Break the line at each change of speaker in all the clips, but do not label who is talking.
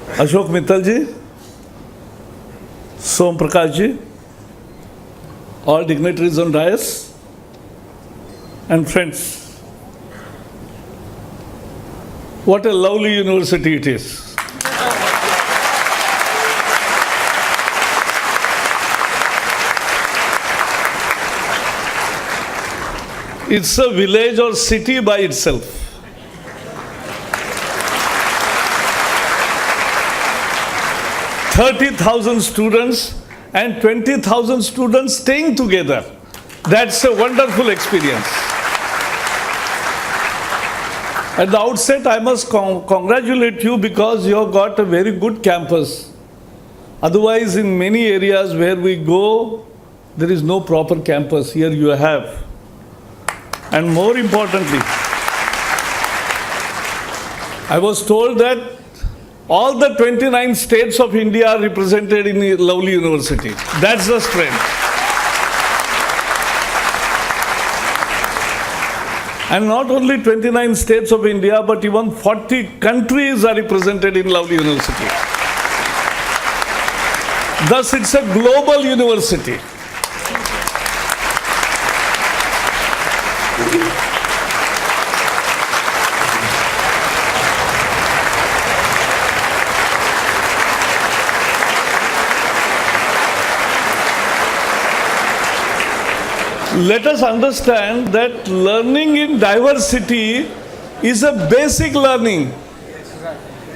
Ashok Mittal ji, Som Prakash ji, all dignitaries on dais, and friends. What a lovely university it is. It's a village or city by itself. "30,000 students and 20,000 students staying together. That's a wonderful experience. At the outset, I must congratulate you because you have got a very good campus. Otherwise, in many areas where we go, there is no proper campus. Here you have. And more importantly, I was told that all the 29 states of India are represented in a lovely university. That's the strength. And not only 29 states of India, but even 40 countries are represented in lovely university. Thus, it's a global university. Let us understand that learning in diversity is a basic learning.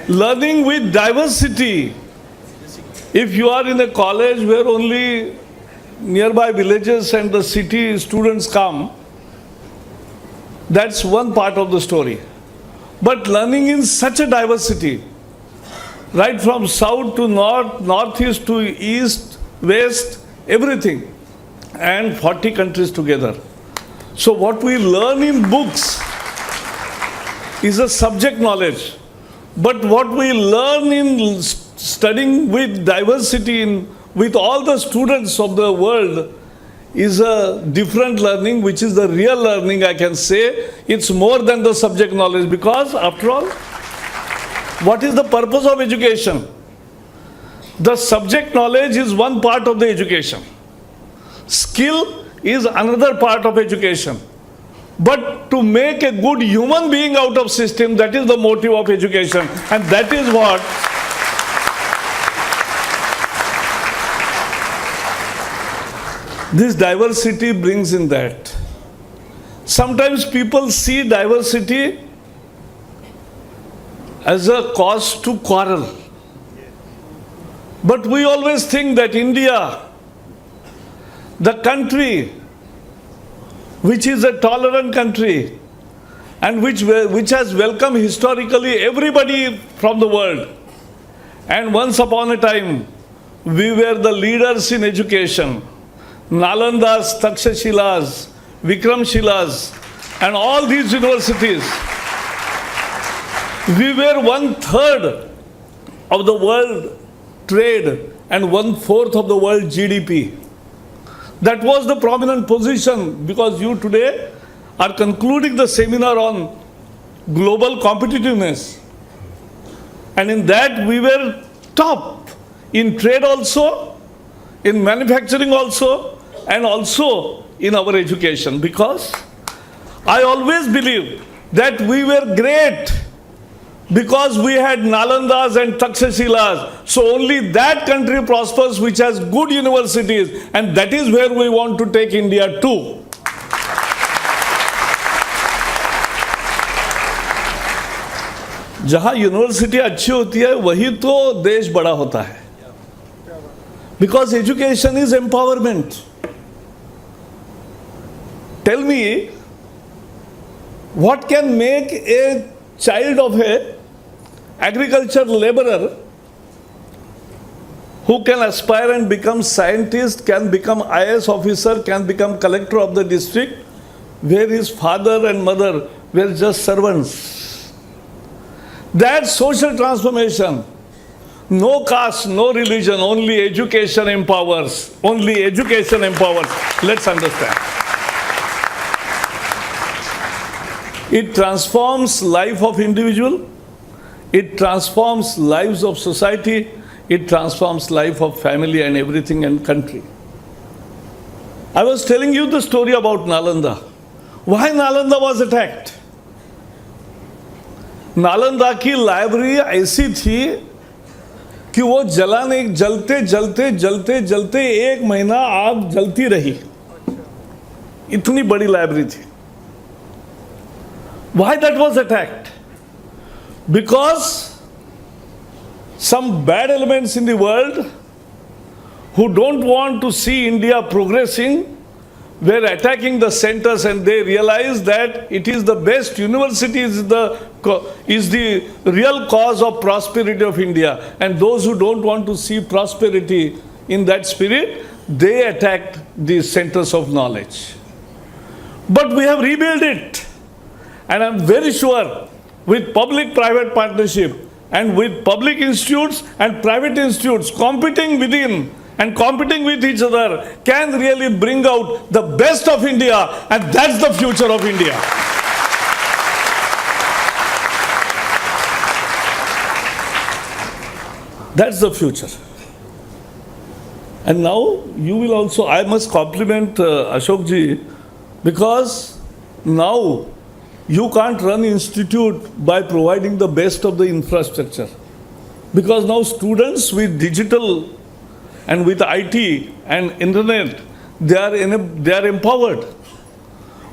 Learning with diversity. If you are in a college where only nearby villages and the city students come, that's one part of the story. But learning in such a diversity, right from south to north, northeast to east, west, everything, and 40 countries together. So what we learn in books is a subject knowledge. But what we learn in studying with diversity, with all the students of the world, is a different learning, which is the real learning, I can say. It's more than the subject knowledge, because after all, what is the purpose of education? The subject knowledge is one part of the education. Skill is another part of education. But to make a good human being out of system, that is the motive of education. And that is what this diversity brings in that. Sometimes people see diversity as a cause to quarrel. But we always think that India, the country which is a tolerant country and which has welcomed historically everybody from the world, and once upon a time we were the leaders in education. Nalandas, Takshashilas, Vikramshilas, and all these universities. We were 1/3 of the world trade and 1/4 of the world GDP. That was the prominent position, because you today are concluding the seminar on global competitiveness. And in that we were top in trade also, in manufacturing also, and also in our education. Because I always believe that we were great because we had Nalandas and Takshashilas. So only that country prospers which has good universities, and that is where we want to take India to. जहाँ university अच्छी होती है वही तो देश बड़ा होता है. Because education is empowerment. Tell me, what can make a child of a agriculture laborer who can aspire and become scientist, can become IAS officer, can become collector of the district, where his father and mother were just servants? That social transformation, no caste, no religion, only education empowers. Only education empowers. Let's understand. It transforms life of individual. It transforms lives of society, it transforms life of family and everything and country. I was telling you the story about Nalanda. Why Nalanda was attacked? Nalanda की library ऐसी थी कि वो जलते जलते जलते जलते 1 महीना आग जलती रही. इतनी बड़ी लाइब्रेरी थी. Why that was attacked? Because some bad elements in the world who don't want to see India progressing were attacking the centers, and they realized that it is the best university is the real cause of prosperity of India, and those who don't want to see prosperity in that spirit, they attacked the centers of knowledge. But we have rebuilt it, and I'm very sure with public-private partnership and with public institutes and private institutes competing within and competing with each other can really bring out the best of India, and that's the future of India. That's the future. And now you will also, I must compliment Ashok ji, because now you can't run institute by providing the best of the infrastructure. Because now students with digital and with IT and internet, they are empowered.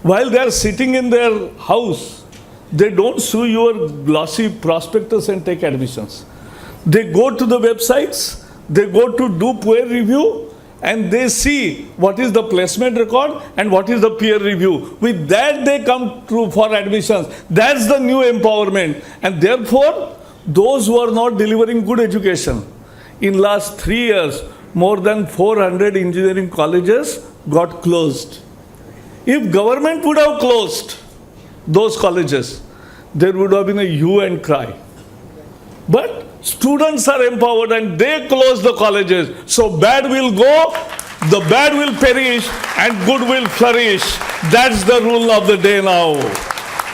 While they are sitting in their house, they don't see your glossy prospectus and take admissions. They go to the websites, they go to do peer review, and they see what is the placement record and what is the peer review. With that they come through for admissions. That's the new empowerment. And therefore, those who are not delivering good education, in last 3 years, more than 400 engineering colleges got closed. If government would have closed those colleges, there would have been a hue and cry. But students are empowered and they close the colleges. So bad will go, the bad will perish, and good will flourish. That's the rule of the day now.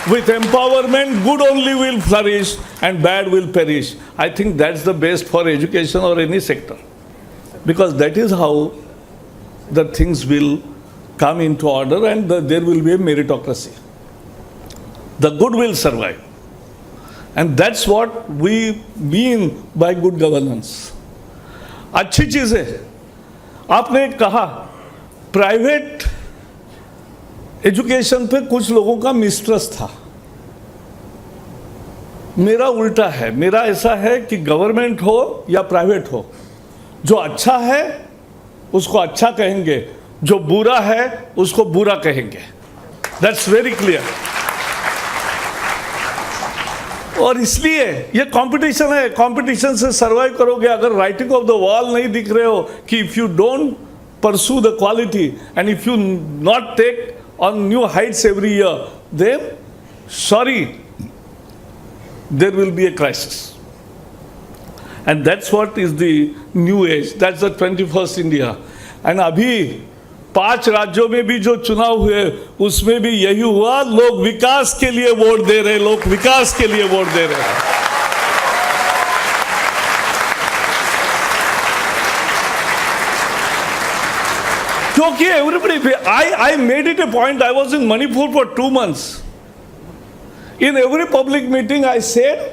With empowerment, good only will flourish and bad will perish. I think that's the best for education or any sector. Because that is how the things will come into order, and there will be a meritocracy. The good will survive. And that's what we mean by good governance. अच्छी चीज़ है. आपने कहा private education पे कुछ लोगों का mistrust था. मेरा उल्टा है. मेरा ऐसा है कि गवर्नमेंट हो या प्राइवेट हो, जो अच्छा है उसको अच्छा कहेंगे, जो बुरा है उसको बुरा कहेंगे. That's very clear. और इसलिए ये कंपटीशन है. कंपटीशन से सर्वाइव करोगे. अगर राइटिंग ऑफ द वॉल नहीं दिख रहे हो कि if you don't pursue the quality and if you not take on new heights every year, then sorry, there will be a crisis. And that's what is the new age. That's the 21st India. And अभी 5 राज्यों में भी जो चुनाव हुए उसमें भी यही हुआ. लोग विकास के लिए वोट दे रहे, लोग विकास के लिए वोट दे रहे. क्योंकि everybody, I made it a point. I was in Manipur for 2 months. In every public meeting I said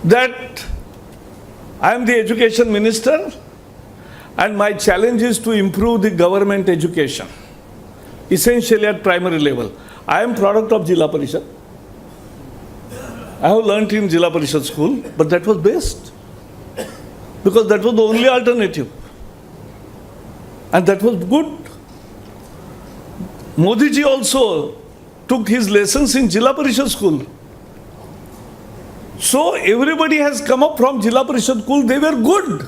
that I am the education minister and my challenge is to improve the government education, essentially at primary level. I am product of Jilla Parishad. I have learnt in Jilla Parishad school, but that was best because that was the only alternative, and that was good. Modi ji also took his lessons in Jilla Parishad school. So everybody has come up from Jilla Parishad school. They were good.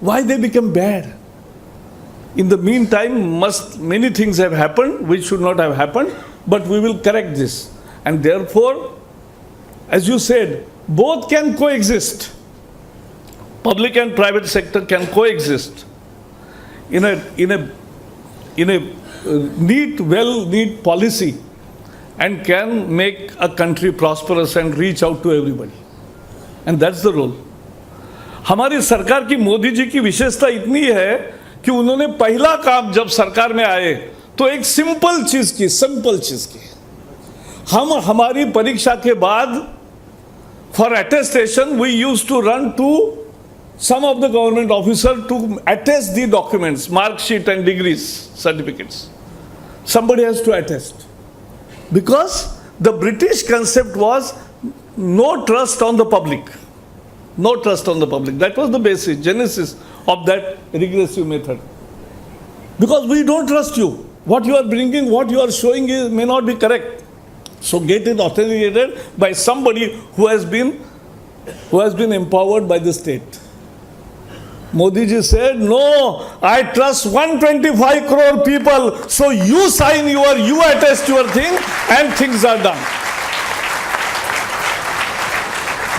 Why they became bad? In the meantime, many things have happened which should not have happened, but we will correct this. And therefore, as you said, both can coexist. Public and private sector can coexist in a neat policy. and can make a country prosperous and reach out to everybody. And that's the role. हमारी सरकार की, मोदी जी की विशेषता इतनी है कि उन्होंने पहला काम जब सरकार में आए तो एक सिंपल चीज की हम हमारी परीक्षा के बाद for attestation we used to run to some of the government officers to attest the documents, mark sheet and degrees, certificates. Somebody has to attest. Because the British concept was no trust on the public. No trust on the public. That was the basis, genesis of that regressive method. Because we don't trust you. What you are bringing, what you are showing may not be correct. So get it authenticated by somebody who has been empowered by the state. Modi ji said, no, I trust 125 crore people, so you sign you attest your thing and things are done.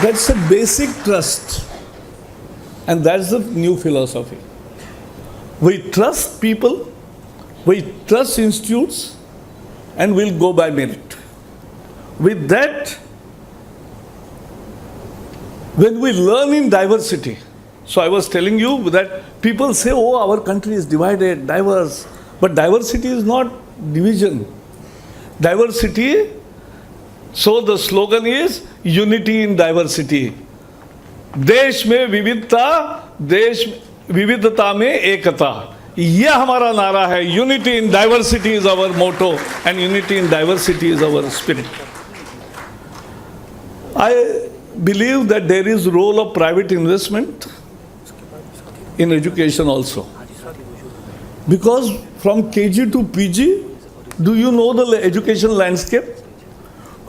That's a basic trust. And that's the new philosophy. We trust people, we trust institutes, and we'll go by merit. With that, when we learn in diversity, so I was telling you that people say, oh, our country is divided, diverse. But diversity is not division. Diversity, so the slogan is unity in diversity. देश में विविधता, देश विविधता में एकता. यह हमारा नारा है. Unity in diversity is our motto and unity in diversity is our spirit. I believe that there is role of private investment in education also. Because from KG to PG, do you know the education landscape?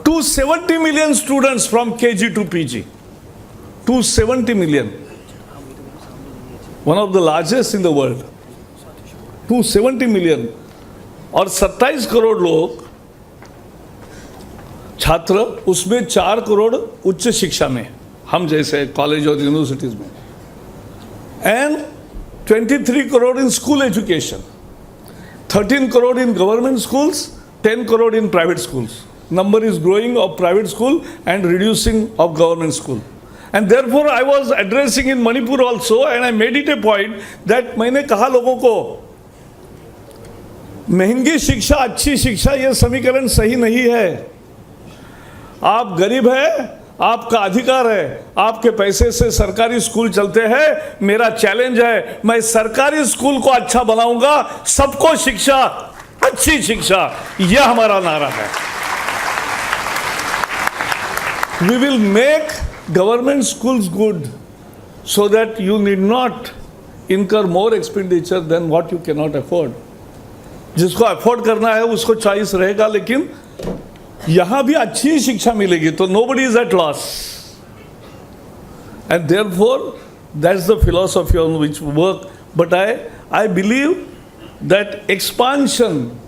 270 million students from KG to PG. 270 million. One of the largest in the world. 270 million. और 27 करोड़ लोग छात्र, उसमें 4 करोड़ उच्च शिक्षा में, हम जैसे college और यूनिवर्सिटीज में, and 23 crore in school education, 13 crore in government schools, 10 crore in private schools. Number is growing of private school and reducing of government school. And therefore I was addressing in Manipur also, and I made it a point that मैंने कहा लोगों को, महंगी शिक्षा अच्छी शिक्षा ये समीकरण सही नहीं है. आप गरीब है, आपका अधिकार है, आपके पैसे से सरकारी स्कूल चलते हैं. मेरा चैलेंज है, मैं सरकारी स्कूल को अच्छा बनाऊंगा, सबको शिक्षा, अच्छी शिक्षा, यह हमारा नारा है. We will make government schools good so that you need not incur more expenditure than what you cannot afford. जिसको अफोर्ड करना है उसको चॉइस रहेगा, लेकिन यहां भी अच्छी शिक्षा मिलेगी तो nobody is at loss. And therefore that's the philosophy on which we work. But I believe that expansion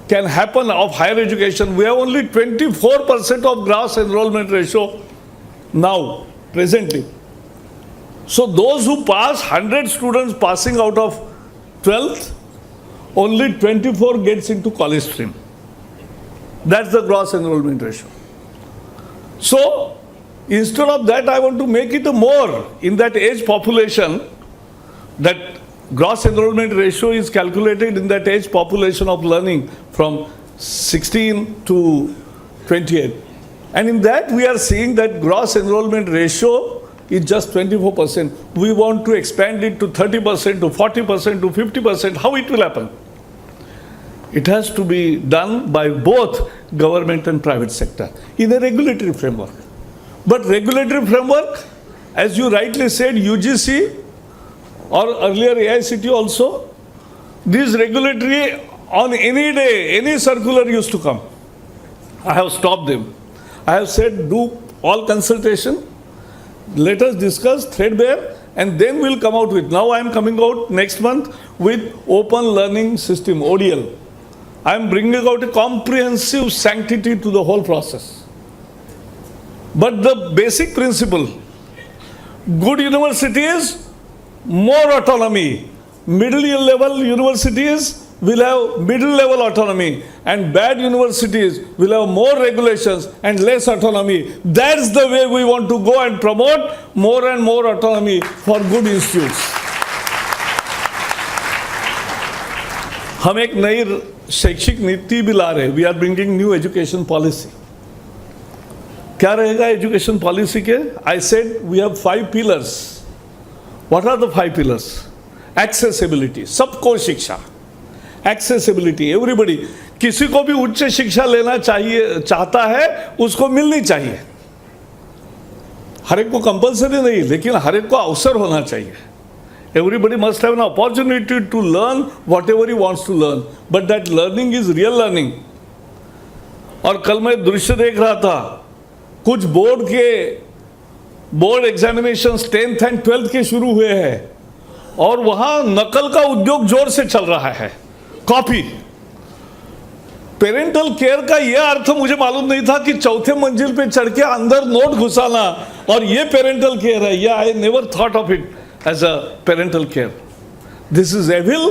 can happen of higher education. We have only 24% of gross enrollment ratio now, presently. So those who pass, 100 students passing out of 12th, only 24 gets into college stream. That's the gross enrollment ratio. So instead of that, I want to make it a more in that age population. That gross enrollment ratio is calculated in that age population of learning from 16 to 28. And in that we are seeing that gross enrollment ratio is just 24%. We want to expand it to 30%, to 40%, to 50%. How it will happen? It has to be done by both government and private sector in a regulatory framework. But regulatory framework, as you rightly said, UGC or earlier AICT also, this regulatory on any day, any circular used to come. I have stopped them. I have said do all consultation, let us discuss threadbare, and then we'll come out with. Now I am coming out next month with Open Learning System, ODL. I am bringing out a comprehensive sanctity to the whole process. But the basic principle, good universities, more autonomy. Middle level universities, will have middle level autonomy, and bad universities will have more regulations and less autonomy. That's the way we want to go and promote more and more autonomy for good institutes. हम एक नई शैक्षिक नीति भी ला रहे हैं. We are bringing new education policy. क्या रहेगा एजुकेशन पॉलिसी के? I said we have 5 pillars. What are the 5 pillars? Accessibility, सबको शिक्षा. एक्सेसिबिलिटी, एवरीबडी, किसी को भी उच्च शिक्षा लेना चाहिए, चाहता है, उसको मिलनी चाहिए. हर एक को कंपल्सरी नहीं, लेकिन हर एक को अवसर होना चाहिए. Everybody must have an opportunity to learn whatever he wants to learn, but that learning is real learning. और कल मैं दृश्य देख रहा था, कुछ board examinations 10th and 12th के शुरू हुए हैं, और वहां नकल का उद्योग जोर से चल रहा है, कॉपी. पेरेंटल केयर का यह अर्थ मुझे मालूम नहीं था कि चौथे मंजिल पे चढ़ के अंदर नोट घुसाना, और ये पेरेंटल केयर है. ये I never thought of it as a parental care. This is evil,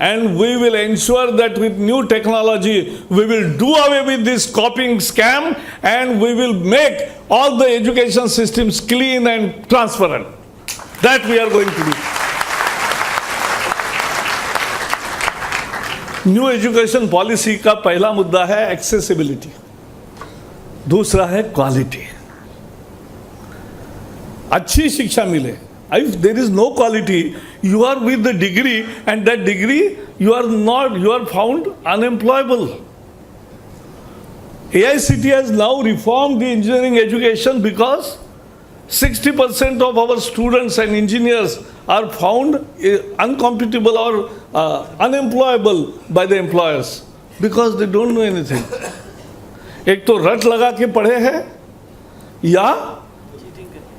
and we will ensure that with new technology we will do away with this copying scam, and we will make all the education systems clean and transparent. That we are going to do. New education policy का पहला मुद्दा है accessibility. दूसरा है quality. अच्छी शिक्षा मिले. If there is no quality, you are with the degree, and that degree you are found unemployable. AICT has now reformed the engineering education because 60% of our students and engineers are found uncompetable or unemployable by the employers because they don't know anything. एक तो रट लगा के पढ़े हैं, या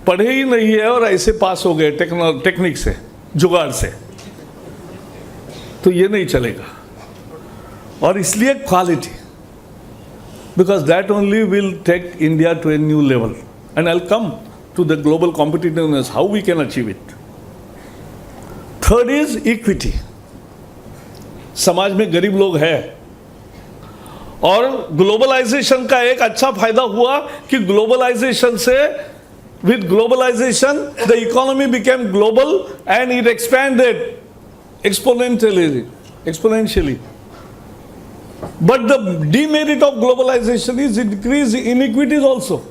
पढ़े ही नहीं है और ऐसे पास हो गए टेक्निक से, जुगाड़ से. तो ये नहीं चलेगा. और इसलिए quality, because that only will take India to a new level. And I will come to the global competitiveness, how we can achieve it. Third is equity. समाज में गरीब लोग हैं, और ग्लोबलाइजेशन का एक अच्छा फायदा हुआ कि ग्लोबलाइजेशन से, with globalization, the economy became global and it expanded exponentially. But the demerit of globalization is increased inequities also.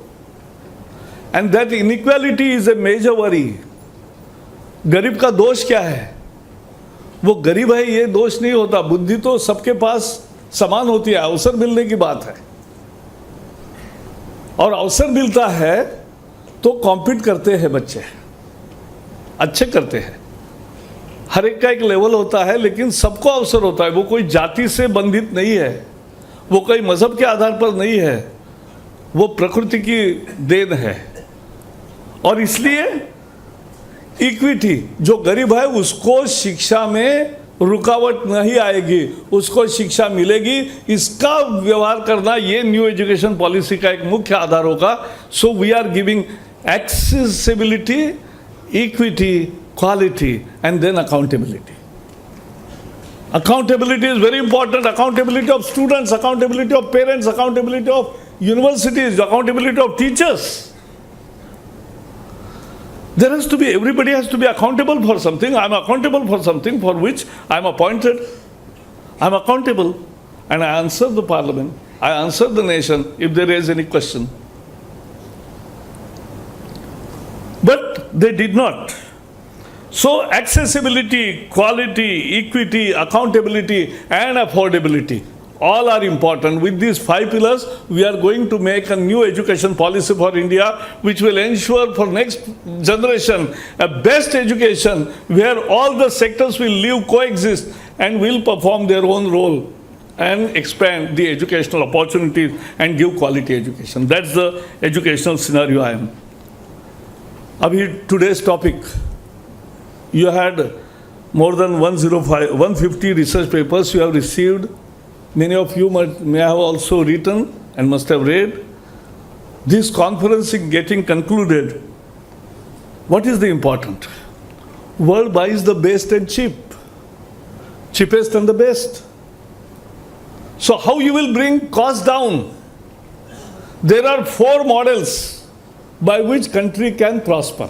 And that inequality is a major worry. गरीब का दोष क्या है? वो गरीब है ये दोष नहीं होता. बुद्धि तो सबके पास समान होती है, अवसर मिलने की बात है. और अवसर मिलता है तो कॉम्पीट करते हैं बच्चे, अच्छे करते हैं. हर एक का एक लेवल होता है, लेकिन सबको अवसर होता है. वो कोई जाति से बंधित नहीं है, वो कोई मजहब के आधार पर नहीं है, वो प्रकृति की देन है. और इसलिए इक्विटी, जो गरीब है उसको शिक्षा में रुकावट नहीं आएगी, उसको शिक्षा मिलेगी. इसका व्यवहार करना ये न्यू एजुकेशन पॉलिसी का एक मुख्य आधार होगा. So we are giving accessibility, equity, quality, and then accountability. Accountability is very important. Accountability of students, accountability of parents, accountability of universities, accountability of teachers. There has to be, everybody has to be accountable for something. I am accountable for something for which I am appointed. I am accountable, and I answer the parliament, I answer the nation if there is any question. But they did not. So accessibility, quality, equity, accountability, and affordability, all are important. With these 5 pillars, we are going to make a new education policy for India, which will ensure for next generation a best education where all the sectors will live, coexist, and will perform their own role and expand the educational opportunities and give quality education. That's the educational scenario I am. Abhi, today's topic, you had more than 150 research papers you have received. Many of you may have also written and must have read. This conference is getting concluded. What is the important? World buys the best and cheapest and the best. So how you will bring cost down? There are 4 models by which country can prosper.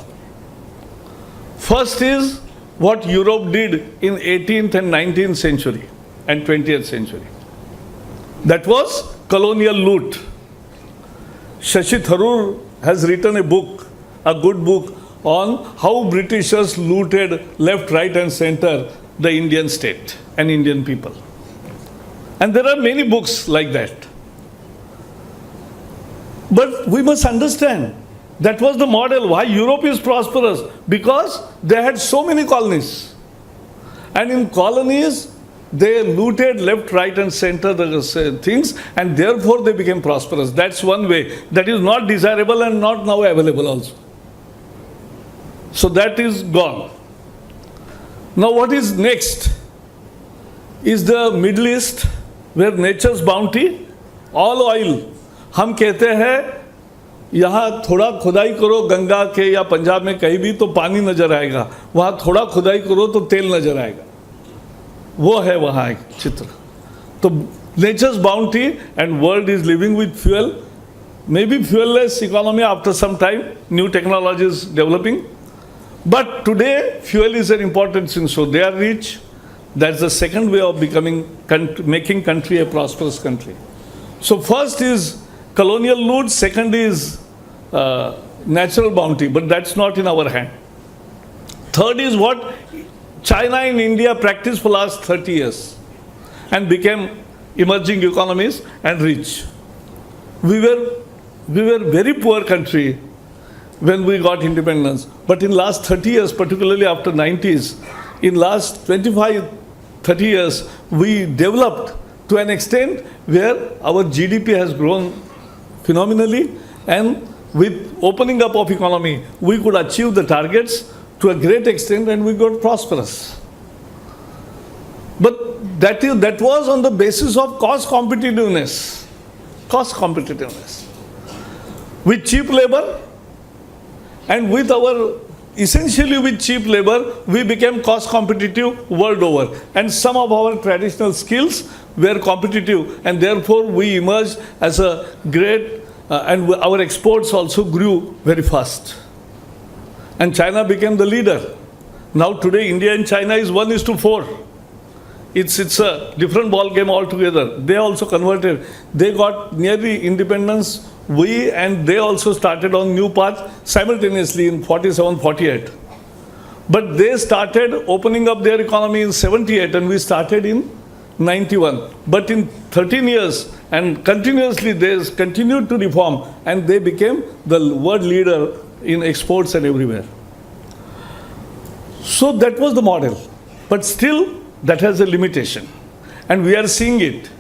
First is what Europe did in 18th and 19th century and 20th century. That was colonial loot. Shashi Tharoor has written a book, a good book, on how Britishers looted left, right and center the Indian state and Indian people. And there are many books like that. But we must understand, that was the model. Why Europe is prosperous? Because they had so many colonies. And in colonies, they looted left, right and center the things, and therefore they became prosperous. That's one way. That is not desirable and not now available also. So that is gone. Now what is next? Is the Middle East, where nature's bounty, all oil. हम कहते हैं यहाँ थोड़ा खुदाई करो गंगा के या पंजाब में कहीं भी तो पानी नजर आएगा, वहाँ थोड़ा खुदाई करो तो तेल नजर आएगा. वो है वहाँ एक चित्र. तो nature's bounty and world is living with fuel, maybe fuelless economy after some time, new technologies developing. But today fuel is an important thing, so they are rich. That's the second way of making country a prosperous country. So first is colonial loot, second is natural bounty, but that's not in our hand. Third is what China and India practiced for last 30 years and became emerging economies and rich. We were very poor country when we got independence, but in last 30 years, particularly after 90s, in last 25, 30 years, we developed to an extent where our GDP has grown phenomenally, and with opening up of economy, we could achieve the targets to a great extent and we got prosperous. But that was on the basis of cost competitiveness. Cost competitiveness. With cheap labor and with our, essentially with cheap labor, we became cost competitive world over. And some of our traditional skills were competitive, and therefore we emerged as a great, and our exports also grew very fast. And China became the leader. Now today India and China is 1:4. It's a different ball game altogether. They also converted. They got nearly independence. We and they also started on new path simultaneously in 47, 48. But they started opening up their economy in 78 and we started in 91. But in 13 years and continuously they continued to reform and they became the world leader in exports and everywhere. So that was the model. But still that has a limitation. And we are seeing it.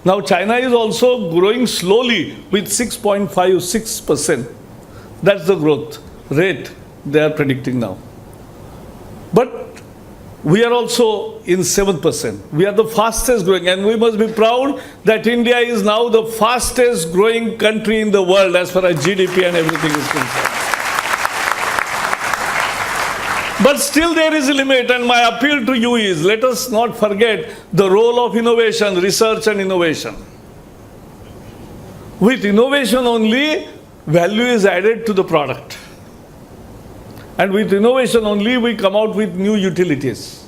Now China is also growing slowly with 6.56%. That's the growth rate they are predicting now. But we are also in 7%. We are the fastest growing, and we must be proud that India is now the fastest growing country in the world as far as GDP and everything is concerned. But still there is a limit, and my appeal to you is, let us not forget the role of innovation, research and innovation. With innovation only, value is added to the product. And with innovation only, we come out with new utilities.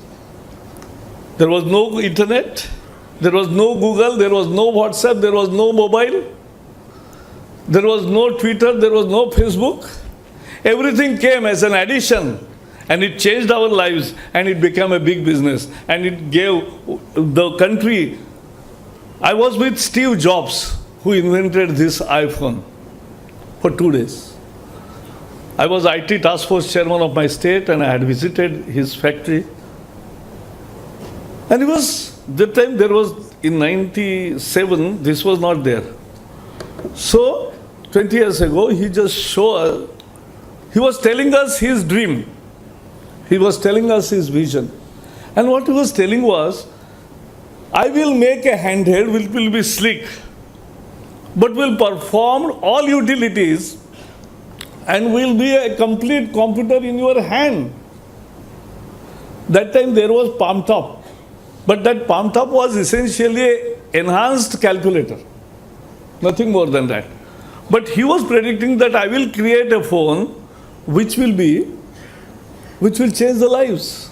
There was no internet, there was no Google, there was no WhatsApp, there was no mobile, there was no Twitter, there was no Facebook. Everything came as an addition. And it changed our lives and it became a big business. And it gave the country. I was with Steve Jobs, who invented this iPhone, for 2 days. I was IT task force chairman of my state and I had visited his factory. And it was, that time there was, in 97, this was not there. So, 20 years ago, he just showed, he was telling us his dream. He was telling us his vision. And what he was telling was, I will make a handheld which will be sleek, but will perform all utilities and will be a complete computer in your hand. That time there was palm top. But that palm top was essentially enhanced calculator. Nothing more than that. But he was predicting that I will create a phone which will change the lives.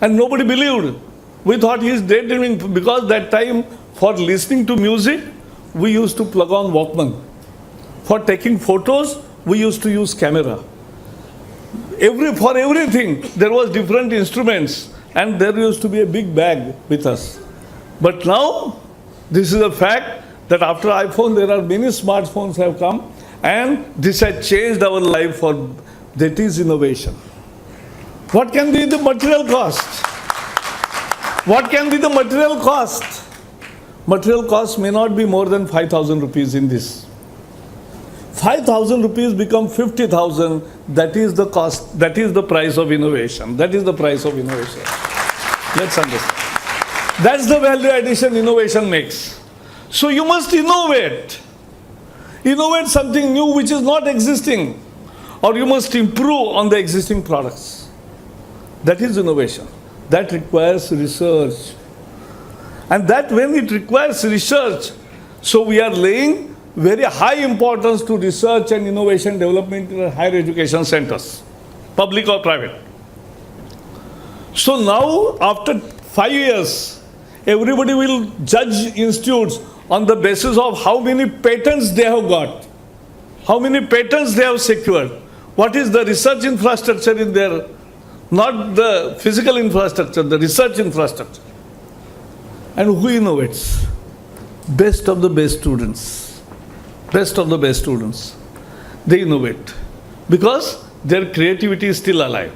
And nobody believed. We thought he is daydreaming, because that time for listening to music, we used to plug on Walkman. For taking photos, we used to use camera. For everything, there was different instruments, and there used to be a big bag with us. But now, this is a fact that after iPhone, there are many smartphones have come, and this has changed our life. That is innovation. What can be the material cost? What can be the material cost? Material cost may not be more than 5,000 rupees in this. 5,000 rupees become 50,000. That is the cost. That is the price of innovation. That is the price of innovation. Let's understand. That's the value addition innovation makes. So you must innovate. Innovate something new which is not existing. Or you must improve on the existing products. That is innovation. That requires research. And that when it requires research, so we are laying very high importance to research and innovation development in higher education centers, public or private. So now, after 5 years, everybody will judge institutes on the basis of how many patents they have got, how many patents they have secured, what is the research infrastructure in there, not the physical infrastructure, the research infrastructure. And who innovates? Best of the best students. Best of the best students. They innovate because their creativity is still alive.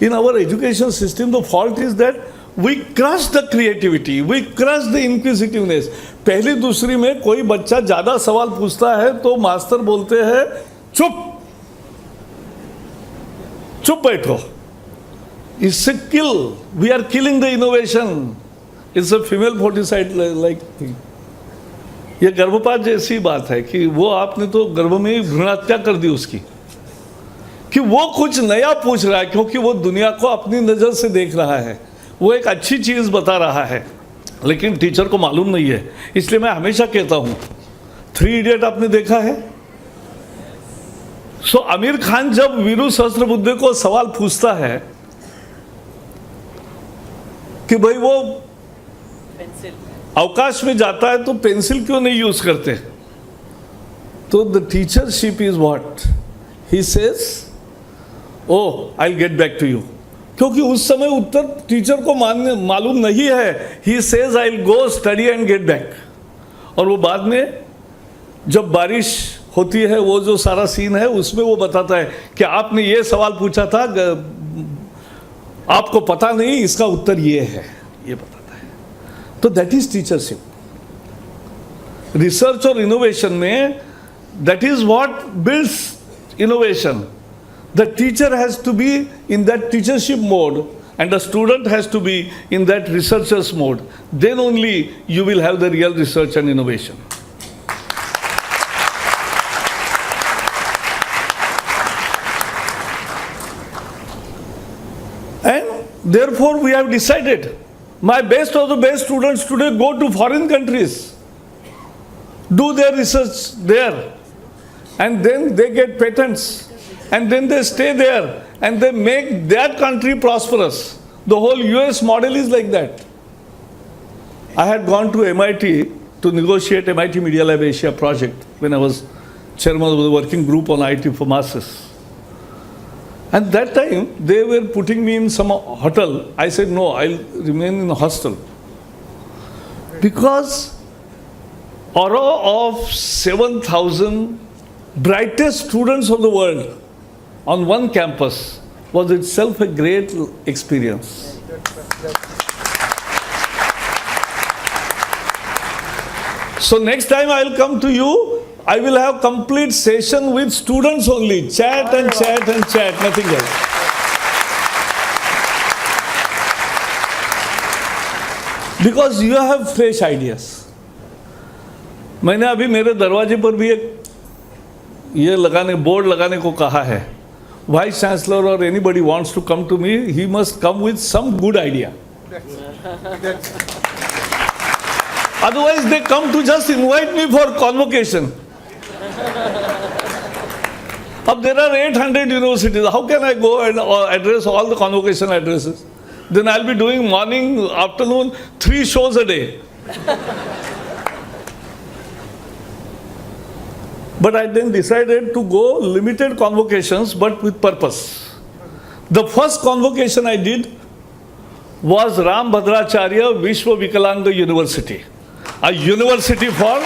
In our education system, the fault is that we crush the creativity, we crush the inquisitiveness. पहली दूसरी में कोई बच्चा ज़्यादा सवाल पूछता है तो मास्टर बोलते हैं चुप चुप बैठो. It's a kill. We are killing the innovation. It's a female foeticide like thing. ये गर्भपात जैसी बात है कि वो आपने तो गर्भ में ही भ्रूण हत्या कर दी उसकी, कि वो कुछ नया पूछ रहा है क्योंकि वो दुनिया को अपनी नज़र से देख रहा है, वो एक अच्छी चीज़ बता रहा है, लेकिन टीचर को मालूम नहीं है. इसलिए मैं हमेशा कहता हूँ, 3 इडियट आपने देखा है? सो आमिर खान जब वीरू सहस्त्रबुद्धे को सवाल पूछता है कि भाई वो अवकाश में जाता है तो पेंसिल क्यों नहीं यूज करते, तो the teachership is what he says, oh I will get back to you, क्योंकि उस समय उत्तर टीचर को मालूम नहीं है. He says I will go study and get back. और वो बाद में जब बारिश होती है, वो जो सारा सीन है उसमें वो बताता है कि आपने ये सवाल पूछा था, आपको पता नहीं, इसका उत्तर ये है, ये बताता है. तो दैट इज टीचरशिप. रिसर्च और इनोवेशन में that is what builds innovation. The teacher has to be in that teachership mode and the student has to be in that researcher's mode. Then only you will have the real research and innovation. And therefore we have decided, my best of the best students today go to foreign countries, do their research there, and then they get patents, and then they stay there, and they make their country prosperous. The whole US model is like that. I had gone to MIT to negotiate MIT Media Lab Asia project when I was chairman of the working group on IT for masses. And that time they were putting me in some hotel. I said no, I'll remain in a hostel, because aura of 7,000 brightest students of the world on one campus was itself a great experience. So next time I will come to you, I will have complete session with students only, chat and chat and chat, nothing else. Because you have fresh ideas. मैंने अभी मेरे दरवाजे पर भी एक ये board लगाने को कहा है. Vice Chancellor or anybody wants to come to me, he must come with some good idea. Otherwise, they come to just invite me for convocation. There are 800 universities. How can I go and address all the convocation addresses? Then I'll be doing morning, afternoon, 3 shows a day. But I then decided to go limited convocations, but with purpose. The first convocation I did was Ram Bhadracharya Vishwa Vikalanga University, a university for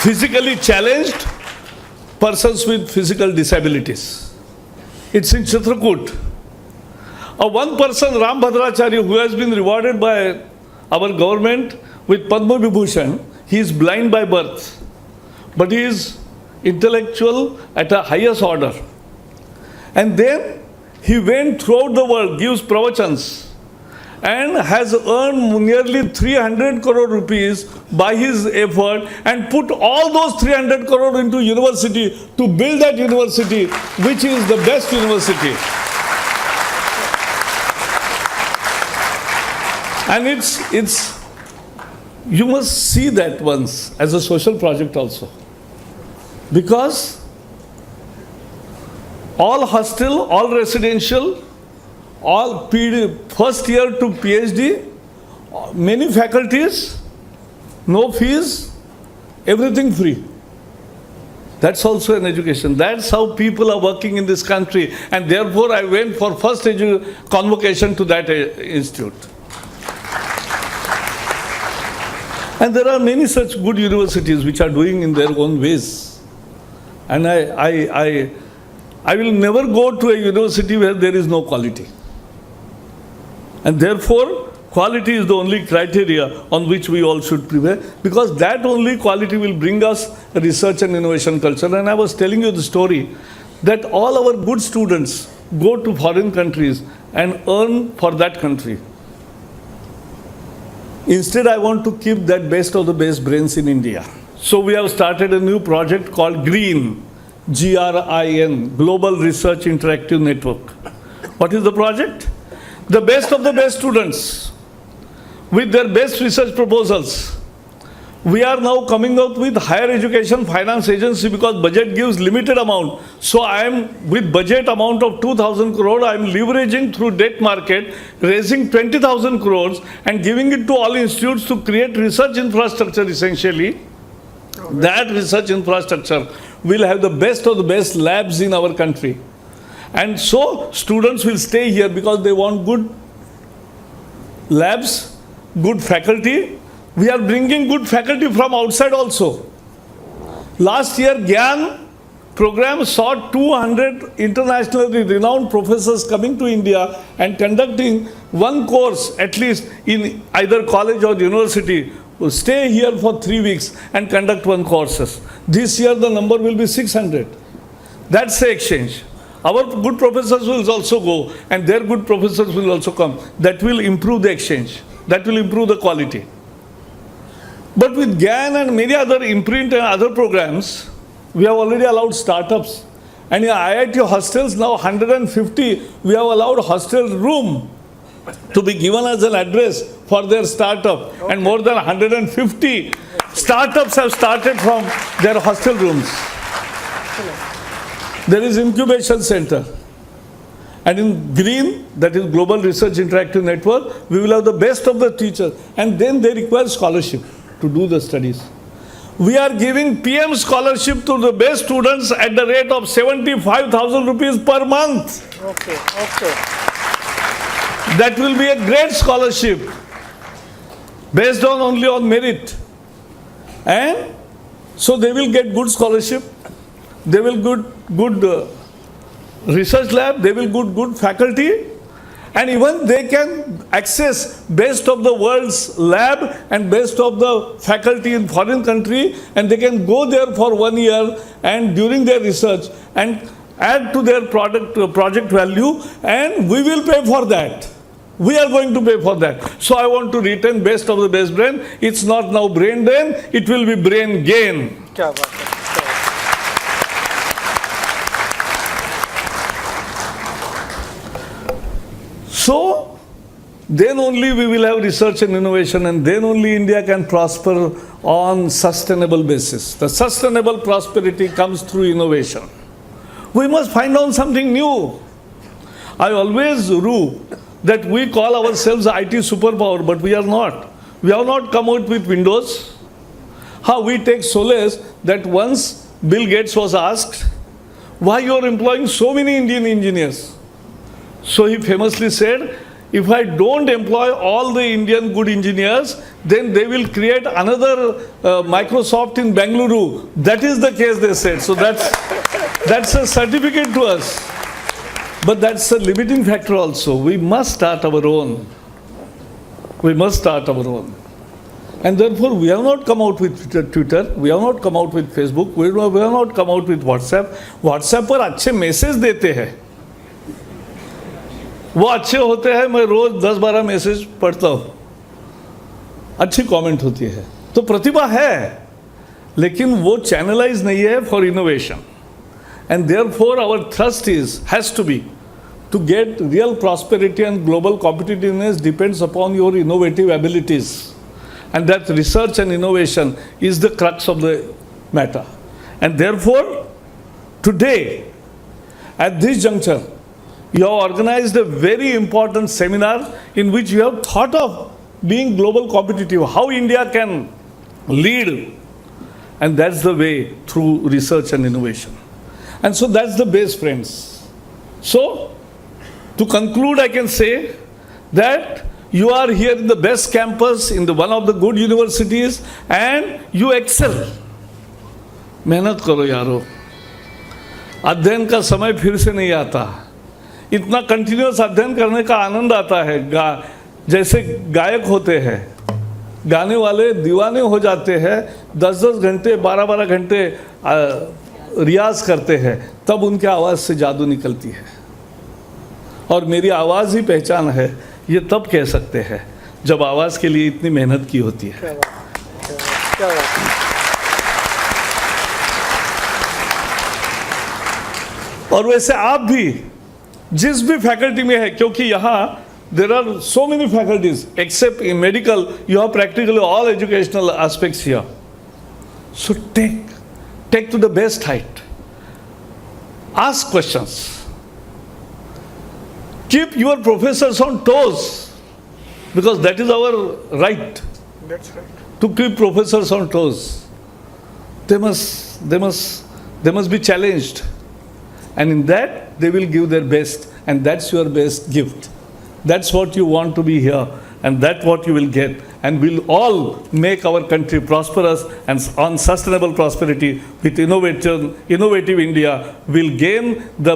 physically challenged persons with physical disabilities. It's in Chitrakoot. One person, Ram Bhadracharya, who has been rewarded by our government with Padma Vibhushan, he is blind by birth, but he is intellectual at a highest order. And then he went throughout the world, gives pravachans, and has earned nearly 300 crore rupees by his effort, and put all those 300 crore into university to build that university, which is the best university. And it's you must see that once as a social project also. Because all hostel, all residential, all first year to PhD, many faculties, no fees, everything free. That's also an education. That's how people are working in this country. And therefore I went for first convocation to that institute. And there are many such good universities which are doing in their own ways. And I will never go to a university where there is no quality. And therefore, quality is the only criteria on which we all should prevail, because that only quality will bring us a research and innovation culture. And I was telling you the story that all our good students go to foreign countries and earn for that country. Instead, I want to keep that best of the best brains in India. So we have started a new project called GRIN, G-R-I-N, Global Research Interactive Network. What is the project? The best of the best students with their best research proposals. We are now coming out with higher education finance agency because budget gives limited amount. So I am with budget amount of 2,000 crore, I am leveraging through debt market, raising 20,000 crores and giving it to all institutes to create research infrastructure essentially. Okay. That research infrastructure will have the best of the best labs in our country. And so students will stay here because they want good labs, good faculty. We are bringing good faculty from outside also. Last year, GYAN program saw 200 internationally renowned professors coming to India and conducting one course at least in either college or university. Will stay here for 3 weeks and conduct one courses. This year the number will be 600. That's the exchange. Our good professors will also go and their good professors will also come. That will improve the exchange. That will improve the quality. But with GYAN and many other imprint and other programs, we have already allowed startups. And in IIT hostels, now 150, we have allowed hostel room to be given as an address for their startup. Okay. And more than 150 startups have started from their hostel rooms. There is incubation center. And in GRIN, that is Global Research Interactive Network, we will have the best of the teachers. And then they require scholarship to do the studies. We are giving PM scholarship to the best students at the rate of 75,000 rupees per month.
Okay, okay.
That will be a great scholarship based on only on merit. And so they will get good scholarship, they will good research lab, they will good faculty, and even they can access best of the world's lab and best of the faculty in foreign country, and they can go there for 1 year and during their research and add to their project value, and we will pay for that. We are going to pay for that. So I want to retain best of the best brain. It's not now brain drain, it will be brain gain. So then only we will have research and innovation, and then only India can prosper on sustainable basis. The sustainable prosperity comes through innovation. We must find out something new. I always rue that we call ourselves IT superpower, but we are not. We have not come out with Windows. How we take solace that once Bill Gates was asked, why you are employing so many Indian engineers? So he famously said, if I don't employ all the Indian good engineers, then they will create another Microsoft in Bengaluru. That is the case, they said. So that's a certificate to us. But that's a limiting factor also. We must start our own. We must start our own. And therefore, we have not come out with Twitter, we have not come out with Facebook, we have not come out with WhatsApp. WhatsApp पर अच्छे message देते हैं, वो अच्छे होते हैं, मैं रोज 10-12 message पढ़ता हूँ, अच्छी कमेंट होती है, तो प्रतिभा है, लेकिन वो चैनलाइज नहीं है for innovation. And therefore, our thrust has to be to get real prosperity, and global competitiveness depends upon your innovative abilities. And that research and innovation is the crux of the matter. And therefore, today, at this juncture, you have organized a very important seminar in which you have thought of being global competitive, how India can lead. And that's the way through research and innovation. And so that's the base, friends. So, to conclude, I can say that you are here in the best campus, in one of the good universities, and you excel. मेहनत करो यारो. अध्ययन का समय फिर से नहीं आता. इतना कंटिन्यूअस अध्ययन करने का आनंद आता है. जैसे गायक होते हैं, गाने वाले दीवाने हो जाते हैं, 10-10 घंटे 12-12 घंटे रियाज करते हैं, तब उनके आवाज़ से जादू निकलती है. और मेरी आवाज़ ही पहचान है, ये तब कह सकते हैं जब आवाज़ के लिए इतनी मेहनत की होती है. और वैसे आप भी जिस भी फैकल्टी में है, क्योंकि यहाँ there are so many faculties, except in medical you have practically all educational aspects here. So take to the best height. Ask questions. Keep your professors on toes, because that is our right.
That's right.
To keep professors on toes. They must be challenged. And in that, they will give their best. And that's your best gift. That's what you want to be here. And that's what you will get. And we'll all make our country prosperous and on sustainable prosperity with innovative India. We'll gain the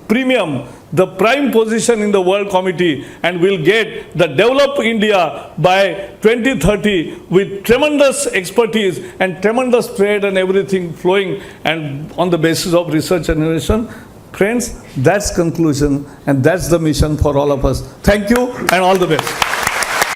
premium, the prime position in the World Committee, and we'll get the developed India by 2030 with tremendous expertise and tremendous trade and everything flowing, and on the basis of research and innovation. Friends, that's conclusion, and that's the mission for all of us. Thank you and all the best.